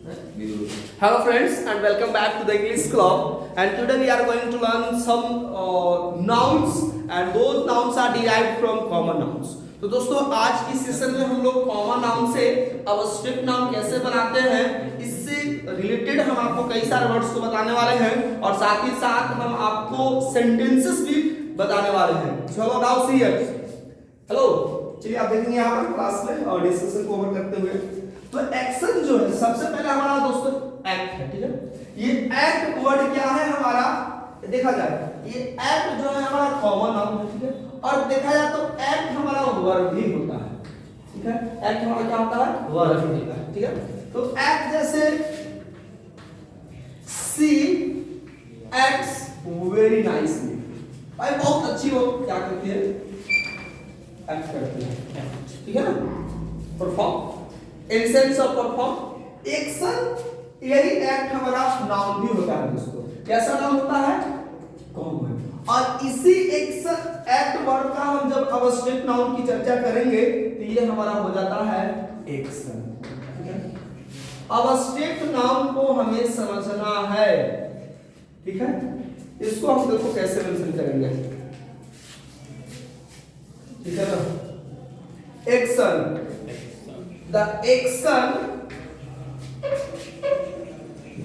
Hello friends and welcome back to the English Club, and today we are going to learn some nouns and those nouns are derived from common nouns. तो दोस्तों आज की session में हम लोग common noun से abstract noun कैसे बनाते हैं इससे रिलेटेड हम आपको कई सारे वर्ड्स को बताने वाले हैं और साथ ही साथ हम आपको सेंटेंसेस भी बताने वाले हैं. चलो नाउ सी हियर. हेलो, चलिए आप देखेंगे यहाँ पर क्लास में और डिस्कशन को ओवर करते हुए. तो एक्शन जो है सबसे पहले हमारा दोस्तों एक्ट है. ठीक है, ये एक्ट वर्ड क्या है हमारा देखा जाए. ये एक्ट जो है हमारा कॉमन नाउन है. ठीक है, और देखा जाए तो एक्ट हमारा वर्ब भी होता है. ठीक है, एक्ट हमारा क्या होता है, वर्ब भी होता है. ठीक है, तो एक्ट जैसे सी एक्ट्स वेरी नाइसली. भाई बहुत अच्छी वो क्या करती है, एक्ट करती है. ठीक है ना, perform in sense of perform action. यही एक्ट हमारा नाउन भी होता है दोस्तों. कैसा नाउन होता है, कॉमन. और इसी एक्शन एक्ट वर्ड का हम जब अब्स्ट्रैक्ट नाउन की चर्चा करेंगे तो ये हमारा हो जाता है एक्शन. ठीक है, अब्स्ट्रैक्ट नाउन को हमें समझना है. ठीक है, इसको हम देखो कैसे मेंशन करेंगे. ठीक है ना, action. The action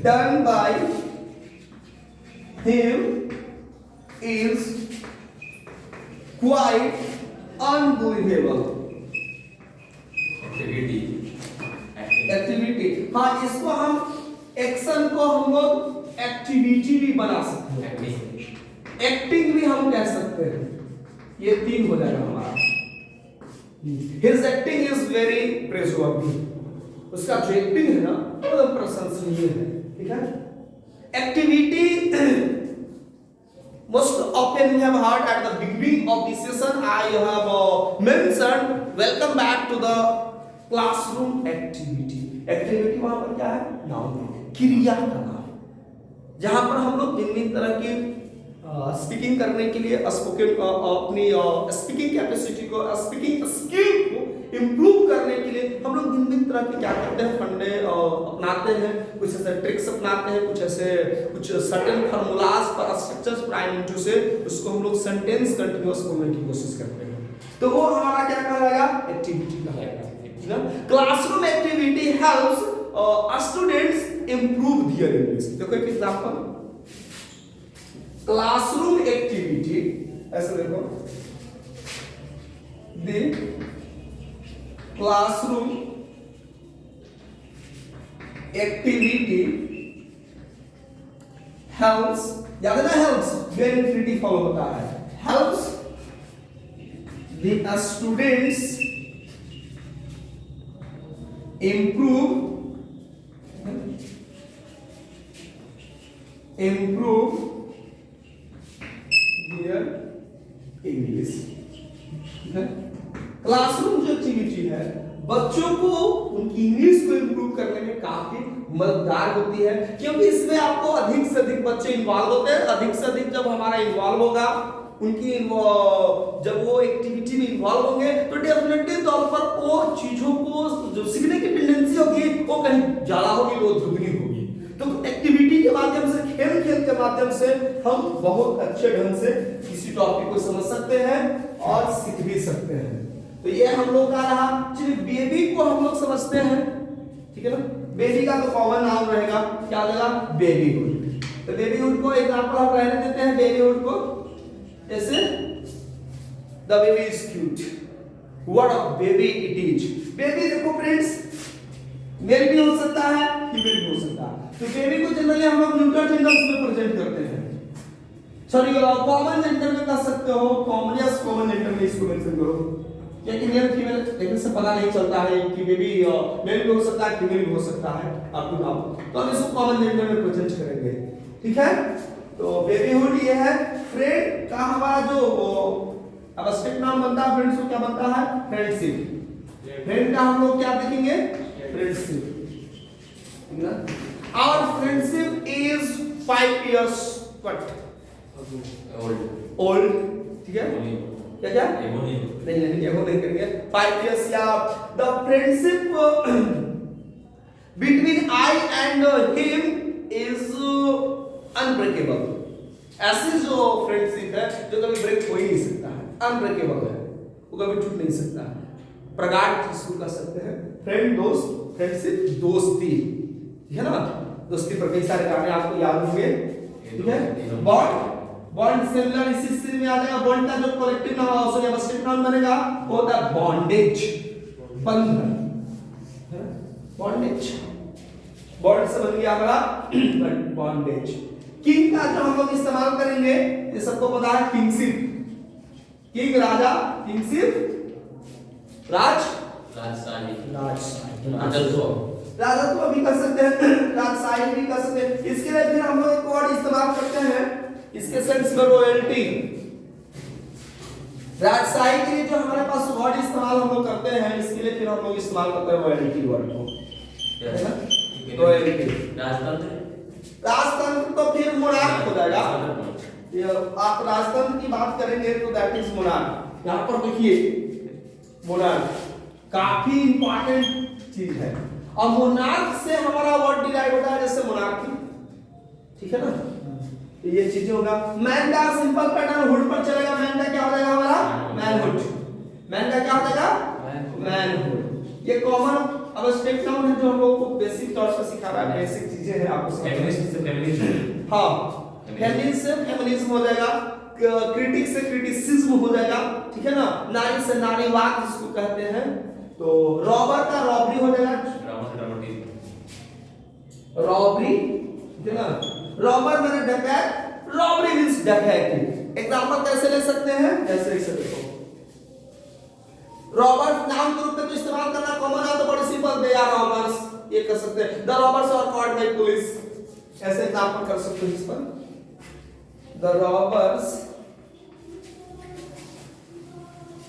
done by him is quite unbelievable. Activity. हाँ, इसको हम एक्शन को हम लोग एक्टिविटी भी बना सकते हैं, एक्टिंग भी हम कह सकते हैं. ये तीन हो जाएगा हमारा. His acting is very praiseworthy. उसका जो एक्टिंग है ना वो प्रशंसनीय है. ठीक है, activity most often we have heard at the beginning of the session I have mentioned welcome back to the classroom activity. Activity वहां पर क्या है, नाउन है, क्रिया का नाम, जहां पर हम लोग विभिन्न तरह की स्पीकिंग करने के लिए स्पोकन अपनी स्पीकिंग कैपेसिटी को स्पीकिंग स्किल को इंप्रूव करने के लिए हम लोग भिन्न तरह के क्या करते हैं, फंडे अपनाते हैं. कुछ ऐसे ट्रिक्स अपनाते हैं, कुछ सर्टेन फार्मूलाज पर स्ट्रक्चर्स प्राइम इनटू से उसको हम लोग सेंटेंस कंटीन्यूअस करने की कोशिश करते हैं. तो वो हमारा क्या कहलाएगा, एक्टिविटी कहलाएगा. Classroom activity helps students improve there English. देखो एक एग्जांपल, क्लासरूम एक्टिविटी ऐसे देखो, द क्लासरूम एक्टिविटी हेल्प्स, याद है ना, हेल्प्स वेरी इंफिनिटी फॉलो होता है, helps the students improve their English. Classroom जो एक्टिविटी है बच्चों को उनकी इंग्लिश को इंप्रूव करने में काफी मददगार होती है, क्योंकि इसमें आपको अधिक से अधिक बच्चे इन्वॉल्व होते हैं. अधिक से अधिक जब हमारा इन्वॉल्व होगा, उनकी जब वो एक्टिविटी में इन्वॉल्व होंगे तो डेफिनेटली तौर पर वो चीजों को जो सीखने की टेंडेंसी होगी वो कहीं ज्यादा होगी, वो दुगनी होगी. तो एक्टिविटी के माध्यम से, खेल के माध्यम से हम बहुत अच्छे ढंग से किसी टॉपिक को समझ सकते हैं और सीख भी सकते हैं. तो ये हम लोग का रहा. चलिए बेबी को हम लोग समझते हैं. ठीक है ना, बेबी का तो कॉमन नाम रहेगा, क्या रहेगा, बेबीहुड. तो बेबीहुड को एग्जांपल हम रहने देते हैं. बेबीहुड को जैसे the baby is cute. What of baby it is. Baby देखो फ्रेंड्स, मेल भी हो सकता है, फीमेल भी हो सकता है. तो बेबी को जनरली हम लोग न्यूट्रल जेंडर्स में प्रेजेंट करते हैं. सॉरी कॉमन जेंडर में कर सकते हो, कॉमन जेंडर में इसको मेंशन करो, क्योंकि मेल फीमेल देखने से पता नहीं चलता है कि बेबी मेल भी हो सकता है, फीमेल भी हो सकता है. आपको नाम तो हम इसको कॉमन जेंडर में प्रेजेंट करेंगे. ठीक है, तो बेबीहुड ये है. फ्रेंड का हमारा जो अब्स्ट्रैक्ट नाम बनता है, फ्रेंड्स को क्या बनता है, फ्रेंडशिप. फ्रेंड का हम लोग क्या देखेंगे, फ्रेंडशिप. ठीक है, our friendship is 5 years old. ठीक है, क्या क्या नहीं ये वो नहीं करेंगे. 5 years या the friendship between I and him is unbreakable. ऐसी जो फ्रेंडशिप है जो कभी ब्रेक हो ही नहीं सकता है, अनब्रेकेबल है, वो कभी टूट नहीं सकता है। प्रगाढ़ जिसको कह सकते हैं, फ्रेंड दोस्त, फ्रेंडशिप दोस्ती, ठीक है ना। दोस्ती पर कई सारे गाने आपको याद होंगे, ठीक है। बॉन्ड, बॉन्ड सिमिलर इसी से में आ जाएगा। बॉन्ड का जो कलेक्टिव नाम है उसका सब्स्टिट्यूट नाउन बनेगा, वो होता है बॉन्डेज, बंधन, बॉन्डेज। बॉन्ड से बन गया हमारा बॉन्डेज। किंग का जो हम लोग इस्तेमाल करेंगे, ये सबको पता है, किंगशिप, किंग राजा, किंगशिप राजशाही, राजत्व भी कर सकते हैं, राजशाही भी कर सकते हैं। इसके लिए फिर हम लोग एक वर्ड इस्तेमाल करते हैं, इसके सेंस में रॉयल्टी। राजशाही के लिए जो हमारे पास वर्ड इस्तेमाल हम लोग करते हैं, इसके लिए फिर हम लोग इस्तेमाल करते हैं रॉयल्टी वर्ड को, है ना। रॉयल्टी, राजतंत्र, राजतंत्र तो फिर मोनार्क हो जाएगा। ये आप राजतंत्र की बात करेंगे तो दैट इज मोनार्क। यहां पर देखिए मोनार्क काफी इंपॉर्टेंट चीज है। और मोनार्क से हमारा वर्ड डिराइव होता है, जैसे मोनार्की, ठीक है ना। ये चीजें होगा। मैन का सिंपल पैटर्न हुड पर चलेगा। मैन का क्या हो जाएगा हमारा, मैनहुड। मैन का क्या हो जाएगा, मैनहुड। ये कॉमन अब स्टेप नाउन है जो हम लोगों को बेसिक तौर पर सिखा रहा है, बेसिक चीजें हैं आपको समझ। फेमिनिस्ट से फेमिनिज्म, हां, फेमिनिस्ट से फेमिनिज्म हो जाएगा, क्रिटिक से क्रिटिसिज्म हो जाएगा, ठीक है ना। नारी से नारीवाद जिसको कहते हैं। तो रॉबर का रॉबरी हो जाएगा, रॉबरी, ठीक है ना। रॉबर माने डकैत, रॉबरी मींस डकैती। एग्जांपल कैसे ले सकते हैं, ऐसे लिख सकते हो। रॉबर नाउन के रूप में तो इस्तेमाल करना कॉमन है, तो बड़ी सिंपल, दे आर रॉबर्स, ये कर सकते हैं। The robbers are caught by police, ऐसे एग्जांपल कर सकते हो इस पर। द रॉबर्स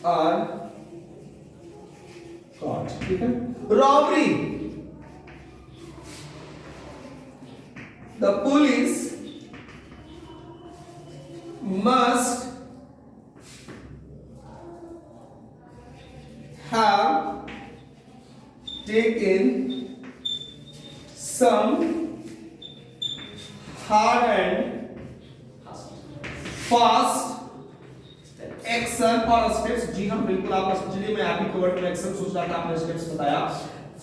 आर कॉट, ठीक है। Robbery, the police must have taken some hard and fast action और स्टेप्स। जी हाँ बिल्कुल, आप चलिए मैं आप ही को वर्ड में एक्शन सोच रहा था, आपने स्टेप्स बताया।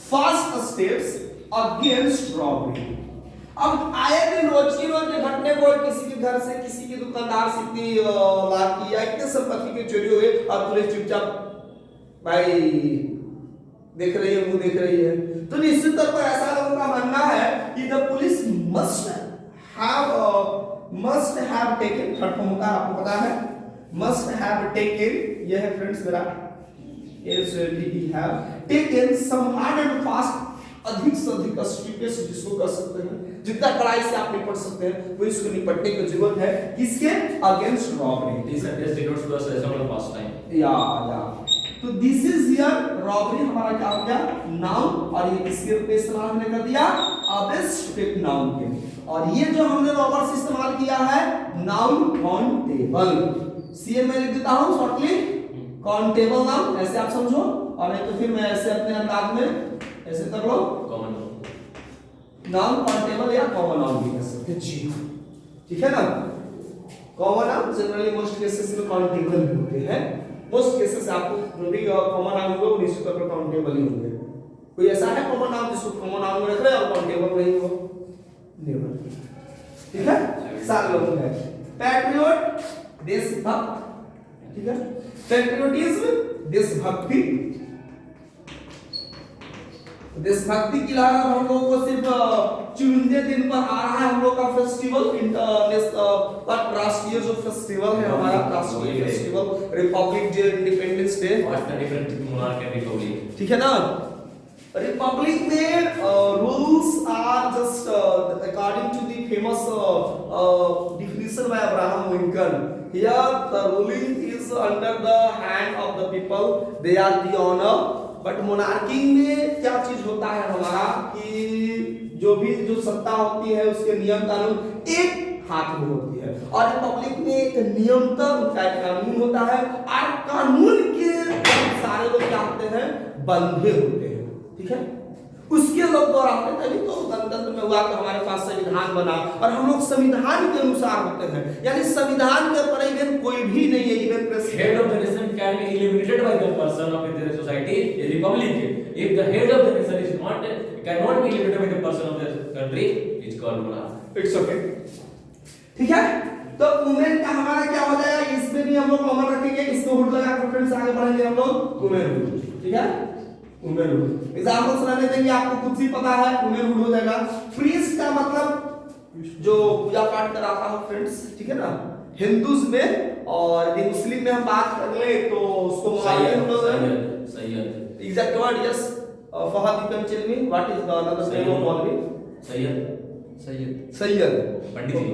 Fast steps against robbery. अब आए दिन रोज की रोज घटने को, किसी के घर से, किसी के दुकानदार से इतनी लाख की या इतने संपत्ति की चोरी हुई और पुलिस चुपचाप भाई देख रही है, मुंह देख रही है, तो निश्चित तौर पर ऐसा लोगों का मानना है कि the police must have taken, third form होता है आपको पता है, मस्ट हैव टेकन, यह है फ्रेंड्स मेरा have taken some hard and fast, अधिक से अधिक स्ट्रिक्टनेस जिसको कर सकते हैं, जितना कड़ाई से आप निपट सकते हैं वो इसको निपटने की जरूरत है। किसके against robbery. This denotes the session of past time. या तो दिस इज हियर रॉबरी हमारा क्या हो गया, नाउन, और ये किसके रूप में इस्तेमाल हमने कर दिया, अबस्ट्रैक्ट नाउन के। और ये जो हमने रॉबर्स इस्तेमाल किया है नाउन काउंटेबल, सीएम में लिख देता हूं शॉर्टली, काउंटेबल नाउन, ऐसे आप समझो, और नहीं तो फिर मैं ऐसे अपने अंदाज में ऐसे कर लो, कॉमन नाउन काउंटेबल या कॉमन नाउन भी कह सकते हैं। जी ठीक है ना। Common noun generally most cases में काउंटेबल भी होते हैं, मोस्ट केसेस आपको जो भी कॉमन नाउन होगा वो निश्चित तौर पर काउंटेबल ही होंगे। कोई ऐसा है कॉमन नाउन जिसको कॉमन नाउन में रख रहे हैं और काउंटेबल नहीं हो, नेवर। ठीक है, सारे लोग हैं। पैट्रियट देशभक्त, ठीक है, पैट्रियटिज्म देशभक्ति, देशभक्ति की लहर हम लोगों को सिर्फ चुनिंदे दिन पर आ रहा है हम लोग का फेस्टिवल, राष्ट्रीय जो फेस्टिवल है हमारा, राष्ट्रीय festival republic day, independence day. What's the difference between monarch and republic, ठीक है ना। रिपब्लिक में rules are just according to the famous definition by Abraham Lincoln. Here the ruling is under the hand of the people, they are the owner. But monarchy में क्या चीज होता है हमारा कि जो भी जो सत्ता होती है उसके नियम कानून एक हाथ में होती है, और रिपब्लिक में एक नियंत्रण उनका एक कानून होता है, और कानून के सारे लोग क्या होते हैं, बंधे होते हैं। ठीक है, उसके लोग दोहराते तभी तो गणतंत्र में हुआ कि हमारे पास संविधान बना, और हम लोग संविधान के अनुसार होते हैं, यानी संविधान के पर इवन कोई भी नहीं है। Even president head of the nation can be eliminated by the person of the society, a republic. If the head of the nation is not cannot be eliminated by the person of the country, it's called monarch. It's okay, ठीक है। तो women का हमारा क्या हो जाएगा, इसमें भी हम लोग कॉमन रखेंगे, इसको हुड लगा कर फ्रेंड्स आगे बढ़ेंगे हम लोग वुमेन, ठीक है। वुमेन हुड एग्जांपल सुनाने देंगे, आपको खुद ही पता है वुमेन हुड हो जाएगा। प्रीस्ट का मतलब जो पूजा पाठ कराता है फ्रेंड्स, ठीक है ना, हिंदूज में, और यदि मुस्लिम में हम बात कर ले तो उसको Syed exact word yes. Fahad you can tell me what is the another name of मौलवी? Syed pandit ji,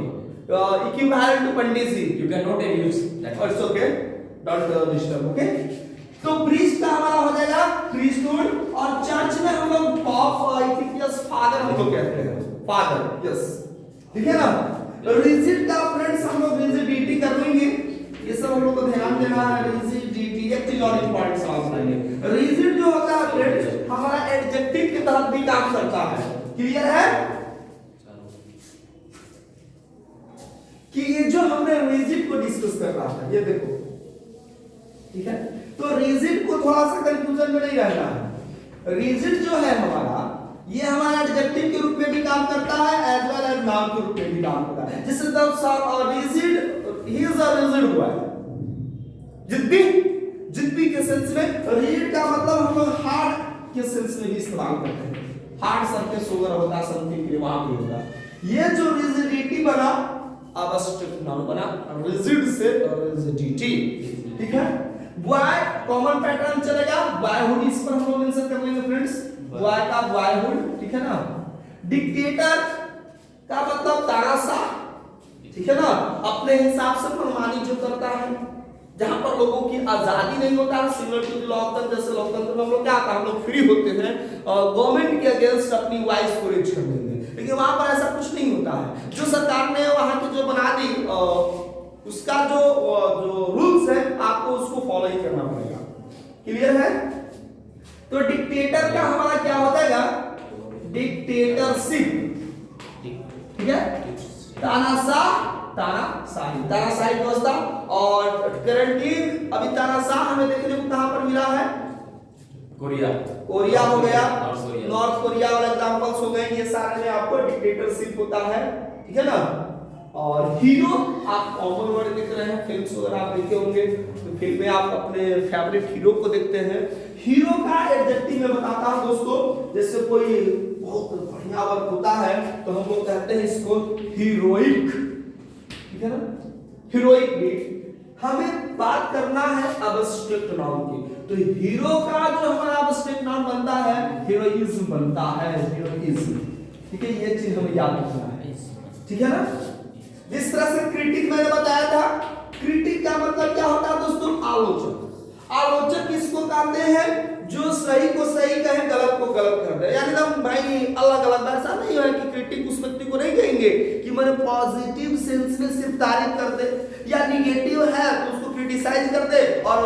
equivalent to pandit ji. you cannot use that. It's okay, don't disturb, okay. तो प्रीस्ट का हमारा हो जाएगा प्रीस्टहुड, और चर्च में हम लोग पॉप इफिशियस फादर हम लोग कहते हैं, फादर, यस, ठीक है ना। रिजिड का फ्रेंड्स हम लोग रिजिडिटी कर लेंगे, ये सब हम लोग को ध्यान देना है। रिजिडिटी एक चीज और इंपॉर्टेंट समझ लेंगे। रिजिड जो होता है फ्रेंड्स हमारा एडजेक्टिव के तहत भी काम करता है, क्लियर है कि ये जो हमने रिजिड को डिस्कस कर रहा था, ये देखो, ठीक है। तो रिजिड को थोड़ा सा कंफ्यूजन में नहीं रहना है। रिजिड जो है हमारा, ये हमारा एडजेक्टिव के रूप में भी काम करता है एज वेल एज नाउन के रूप में भी काम करता है। जैसे the rigid, he is a rigid हुआ है, जिद्दी, जिद्दी के सेंस में। रिजिड का मतलब हम लोग हार्ड के सेंस में भी इस्तेमाल करते हैं, हार्ड सरफेस वगैरह होता है समथिंग के वहां भी होता है। ये जो रिजिडिटी बना अब्स्ट्रैक्ट नाउन बना, रिजिड से रिजिडिटी, ठीक है। बॉय कॉमन पैटर्न चलेगा, बॉयहुड इस पर हम लोग आंसर कर लेंगे फ्रेंड्स, बॉय का बॉयहुड, ठीक है ना। डिक्टेटर का मतलब तानाशाह, ठीक है ना, अपने हिसाब से मनमानी जो करता है, जहां पर लोगों की आजादी नहीं होता है, सिमिलर टू लोकतंत्र। जैसे लोकतंत्र में हम लोग क्या होता है, हम लोग फ्री होते हैं गवर्नमेंट के अगेंस्ट अपनी वॉइस को रेज कर देंगे, लेकिन वहां पर ऐसा कुछ नहीं होता है। जो सरकार ने वहां की जो बना दी उसका जो रूल्स है आपको उसको फॉलो ही करना पड़ेगा, क्लियर है। तो डिक्टेटर का हमारा क्या हो जाएगा, डिक्टेटरशिप, ठीक है। तानाशाह, तानाशाही व्यवस्था। और करंटली अभी तानाशाह हमें देखने को कहां पर मिला है, कोरिया हो गया, नॉर्थ कोरिया वाला एग्जांपल्स हो गए, ये सारे में आपको डिक्टेटरशिप होता है, ठीक है ना। और हीरो आप कॉमन वर्ड देख रहे हैं, फिल्म्स वगैरह आप देखे होंगे, तो फिल्म में आप अपने फेवरेट हीरो को देखते हैं। हीरो का एडजेक्टिव मैं बताता हूं दोस्तों, जैसे कोई बहुत बढ़िया वर्क होता है तो हम लोग कहते हैं इसको हीरोइक, ठीक है ना, हीरोइक भी। हमें बात करना है अब्स्ट्रैक्ट नाउन की, तो हीरो का जो हमारा अब्स्ट्रैक्ट नाउन बनता है हीरोइज्म बनता है, हीरोइज्म, ठीक है। ये चीज हमें याद रखना है, ठीक है ना। जिस तरह से क्रिटिक मैंने बताया था, क्रिटिक का मतलब क्या होता है दोस्तों, आलोचक। आलोचक किसको कहते हैं, जो सही को सही कहे, गलत को गलत कर दे, यानी ना भाई अलग अलग। ऐसा नहीं है कि क्रिटिक उस व्यक्ति को नहीं कहेंगे कि मैंने पॉजिटिव सेंस में सिर्फ तारीफ कर दे, या निगेटिव है तो उसको क्रिटिसाइज कर दे, और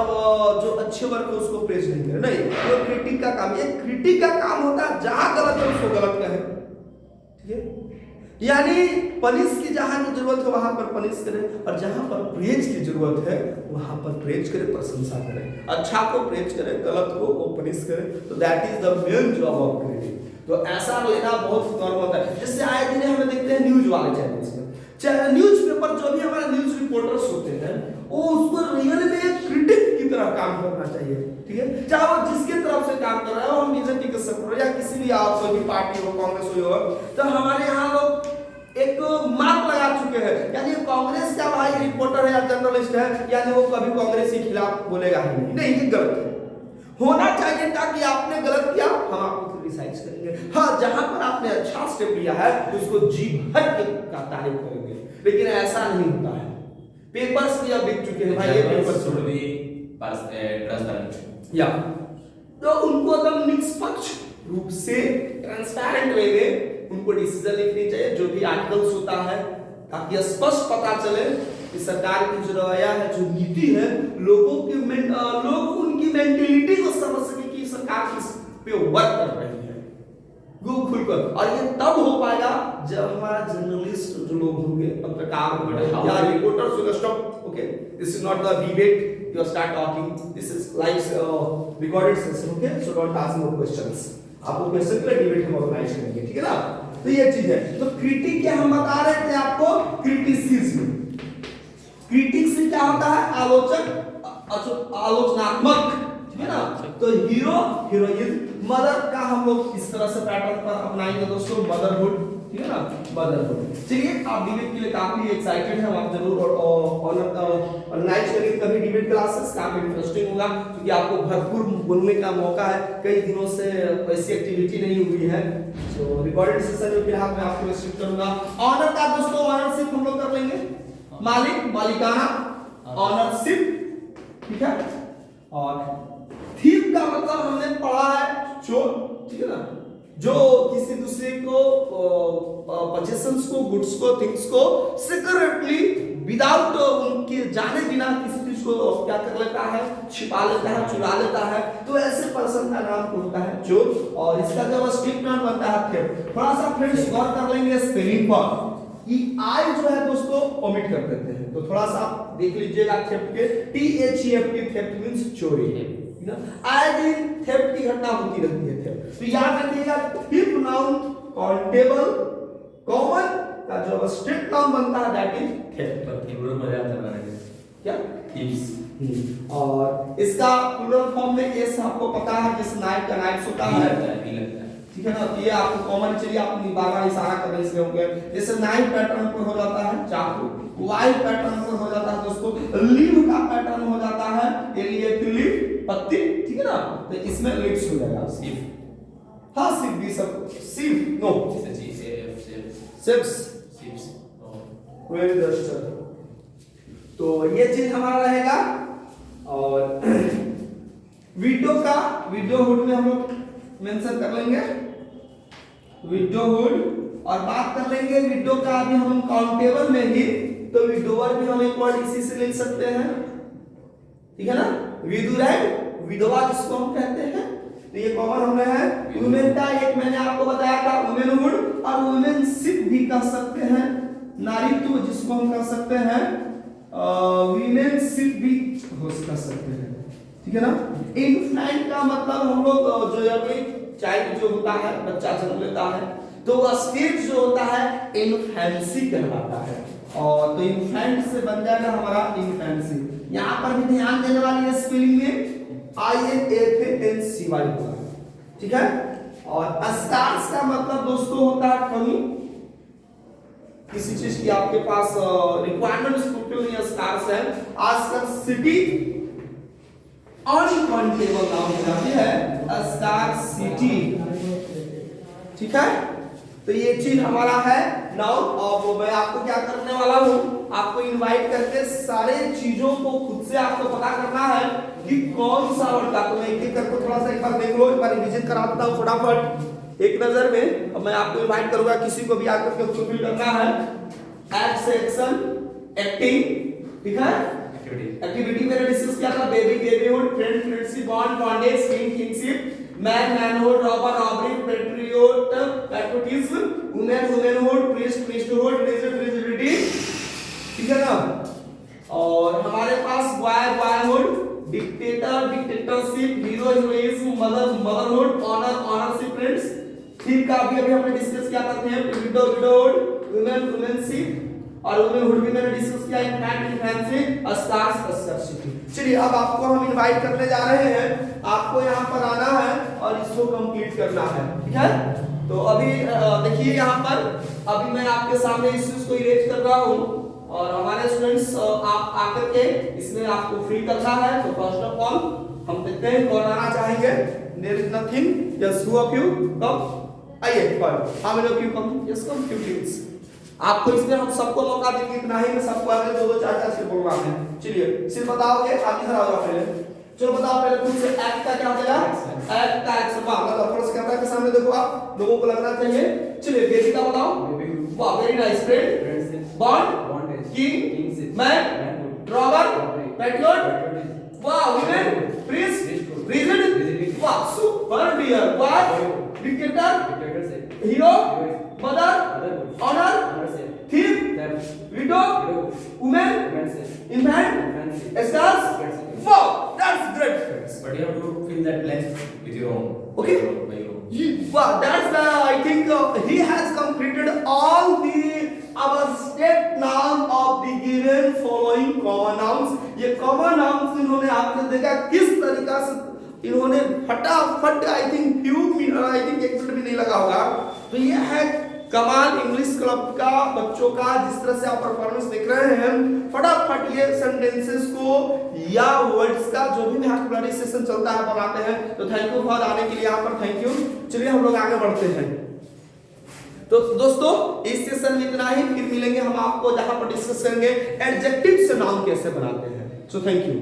जो अच्छे वर्क है उसको प्रेज नहीं करे, नहीं। तो क्रिटिक का काम, ये क्रिटिक का काम होता है जहां गलत है उसको गलत कहे, ठीक है। यानी पनिश की जहां की जरूरत है वहां पर पनिश करे, और जहां पर प्रेज की जरूरत है वहां पर प्रेज करे, प्रशंसा करे, अच्छा को प्रेज करे, गलत को वो पनिश करे। तो that is the main job of critic. तो ऐसा लेना बहुत नॉर्मल होता है। जैसे आए दिन हमें देखते हैं न्यूज वाले चैनल्स में, न्यूज़पेपर जो भी हमारे न्यूज रिपोर्टर्स होते हैं वो उसको रियल में एक क्रिटिक की तरह काम करना चाहिए, ठीक है। चाहे वो जिसके तरफ से काम कर रहा है, हम बीजेपी के सपोर्टर या किसी भी आप कोई भी पार्टी हो, कांग्रेस हो, तो हमारे यहाँ लोग एक मार्क लगा चुके हैं, यानी कांग्रेस का भाई रिपोर्टर है या जर्नलिस्ट है, यानी वो कभी कांग्रेस के खिलाफ बोलेगा ही नहीं, ये गलत है। होना चाहिए ताकि आपने गलत किया हम आपको क्रिटिसाइज करेंगे, हाँ जहां पर आपने अच्छा स्टेप लिया है उसको जी भर के का तारीफ करेंगे, लेकिन ऐसा नहीं होता है। पेपर्स भी अब बिक चुके हैं भाई, ये पेपर्स शुड बी ट्रांसपेरेंट, या तो उनको एकदम निष्पक्ष रूप से ट्रांसपेरेंट वे में उनको डिसीजन लिखनी चाहिए, जो भी आर्टिकल्स होता है, ताकि स्पष्ट पता चले कि सरकार की जो रवैया है, जो नीति है, लोगों की लोग उनकी मेंटेलिटी को समझ सके कि सरकार किस पे वर्क कर रही है, खुलकर, और ये तब हो पाएगा जब हमारा जर्नलिस्ट जो लोग होंगे, पत्रकार या reporters will stop. Okay, this is not the debate, you start talking, this is live recorded session. Okay, so don't ask more questions, आपको क्वेश्चन के लिए डिबेट हम ऑर्गेनाइज करेंगे, ठीक है ना। तो ये चीज है। तो क्रिटिक क्या हम बता रहे थे आपको, क्रिटिसिज्म। क्रिटिक से क्या होता है, आलोचक, आलोचनात्मक, ठीक है ना। तो हीरो, हीरोइन, मदर का हम लोग इस तरह से पैटर्न पर अपनाएंगे दोस्तों, मदरहुड, ठीक है ना, मदरहुड। चलिए, आप डिबेट के लिए काफी एक्साइटेड हैं, आप जरूर ऑर्गेनाइज करिए कभी डिबेट क्लासेस, काफी इंटरेस्टिंग होगा क्योंकि आपको भरपूर बोलने का मौका है, कई दिनों से ऐसी एक्टिविटी नहीं हुई है। तो रिकॉर्डेड सेशन में फिलहाल मैं आपको रिस्ट्रिक्ट करूंगा। ऑनर का दोस्तों, ऑनरशिप हम लोग कर लेंगे, मालिक, मालिकाना, ऑनरशिप, ठीक है। और थीव का मतलब हमने पढ़ा है चोर, ठीक है ना, जो किसी दूसरे को पोजेशंस को, गुड्स को, थिंग्स को सीक्रेटली विदाउट उनके जाने बिना किसी चीज को क्या कर लेता है, छिपा लेता है, चुरा लेता है, तो ऐसे पर्सन का नाम होता है चोर। और इसका जब स्ट्रिक्ट नाम बनता है थेफ्ट। थोड़ा सा फ्रेंड्स गौर कर लेंगे स्पेलिंग पर, ई आई जो है दोस्तों ओमिट कर देते हैं, तो थोड़ा सा आप देख लीजिएगा थेफ्ट के, T H E F T, theft means चोरी है ना, आए दिन थेफ्ट की घटना होती रहती है थेफ्ट। तो याद रखिएगा, थिफ नाउन काउंटेबल, कॉमन का जो स्ट्रिक्ट नाउन बनता है दैट इज थेफ्ट। पर थीव्र मजा आता है क्या, थीव्स। और इसका प्लूरल फॉर्म में एस आपको पता है, जिस नाइट का नाइट्स होता है, ठीक है ना। तो ये आपको कॉमन, चलिए आप बार-बार इशारा कर रहे हैं होंगे, जैसे नाइट पैटर्न पर हो जाता है चाकू, वाई पैटर्न पर हो जाता है दोस्तों, लीव का पैटर्न हो जाता है एलिएट लीव, पत्ती, ठीक है ना। तो इसमें लिप्स हो जाएगा सिर्फ, हां सिर्फ भी सब सिर्फ नो सिप्स वेरी जस्ट। तो ये चीज हमारा रहेगा। और विडो का, विडोहुड में हम लोग मेंशन कर लेंगे विडोहुड, और बात कर लेंगे विडो का भी हम काउंटेबल में ही, तो विडोवर भी हम एक वर्ड इसी से ले सकते हैं, ठीक है ना। विदुरैड, विधवा जिसको हम कहते हैं, तो ये कॉमन हमने है। वुमेन का एक मैंने आपको बताया था वुमेनहुड, और वुमेनशिप भी कह सकते हैं, नारीत्व जिसको हम कह सकते हैं वीमेनशिप भी हो सकते हैं, ठीक है ना। इन्फेंट का मतलब हम लोग जो अभी चाइल्ड जो होता है, बच्चा जन्म लेता है, तो वह स्टेज जो होता है इन्फेंसी कहलाता है। और तो इन्फेंट से बन जाएगा हमारा इन्फेंसी। यहां पर भी ध्यान देने वाली है, स्पेलिंग में I N F A N C Y होगा, ठीक है। और स्टार्स का मतलब दोस्तों होता है कमी, किसी चीज की आपके पास रिक्वायरमेंट्स फुलफिल नहीं है, स्टार्स है। आजकल सिटी अनकाउंटेबल नाउन हो जाती है, स्टार सिटी, ठीक है। तो ये चीज हमारा है नाउन। और मैं आपको क्या करने वाला हूं, आपको इनवाइट करके सारे चीजों को खुद से आपको पता करना है कि कौन सा वर्ड का, तो मैं एक एक करके थोड़ा सा एक बार देख लो, एक बार रिवीजन करा देता हूं फटाफट एक नजर में। अब मैं आपको इनवाइट करूंगा, किसी को भी आकर के फुलफिल करना है। एक्ट से एक्शन, एक्टिंग, ठीक है, एक्टिविटी मैंने डिस्कस किया था, baby babyhood, friend friendship, bond bondage, king kingship, man manhood, robber robbery, patriot patriotism, women womanhood, priest priesthood, rigid rigidity, ठीक है ना। और हमारे पास boy boyhood, dictator dictatorship, hero heroism, mother motherhood, owner ownership, friends. ठीक का अभी हमने डिस्कस किया था, विडो विडोहुड, वुमेन वुमेनशिप, और वुमेनहुड भी मैंने डिस्कस किया, इन्फैंट इन्फैंसी, स्टार्स स्टारशिप। चलिए अब आपको हम इनवाइट करने जा रहे हैं, आपको यहाँ पर आना है और इसको कंप्लीट करना है, ठीक है। तो अभी देखिए यहाँ पर अभी मैं आपके सामने इस चीज को इरेज कर रहा हूँ, और हमारे स्टूडेंट्स आप आकर के इसमें आपको फ्री करना है। तो फर्स्ट ऑफ ऑल हम देखते हैं कौन आना चाहेंगे। There is nothing, just who of you come, आइए first, how many of you come, yes come, 2 teams. आपको इसमें हम सबको मौका देंगे, इतना ही मैं सबको आगे 2-2 4-4 से बोल रहा हूं। चलिए सिर्फ बताओगे, आगे इधर आओ पहले, चलो बताओ पहले खुद से, एक्ट का क्या हो जाएगा, एक्ट का एक्शन। वाह, मतलब फर्स्ट कैमरा के सामने देखो, आप लोगों को लगना चाहिए। चलिए बेबी का बताओ, वाह very nice, friend, bond, king, man, robber, patriot, वाह, वुमेन, प्रीस्ट, रिजिड, वाह सुपर डियर, वाह dictator, hero, mother, honour, thief, widow, women, infant, stars. Wow, that's great, friends. But you have to fill that blank with your own. Okay. By your own. Wow, that's I think he has completed all the our step noun of the given following common nouns. ये common nouns इन्होंने आपने देखा किस तरीका से इन्होंने फटाफट I think एक मिनट भी नहीं लगा होगा। तो ये है कमाल इंग्लिश क्लब का बच्चों का, जिस तरह से आप परफॉर्मेंस देख रहे हैं, फटाफट ये सेंटेंसेस को या वर्ड्स का जो भी वोकैबुलरी सेशन चलता है बनाते हैं। तो थैंक यू फॉर आने के लिए यहाँ पर, थैंक यू। चलिए हम लोग आगे बढ़ते हैं। तो दोस्तों इस सेशन में इतना ही, फिर मिलेंगे हम आपको जहां पर डिस्कस करेंगे एडजेक्टिव से नाउन कैसे बनाते हैं। So thank you.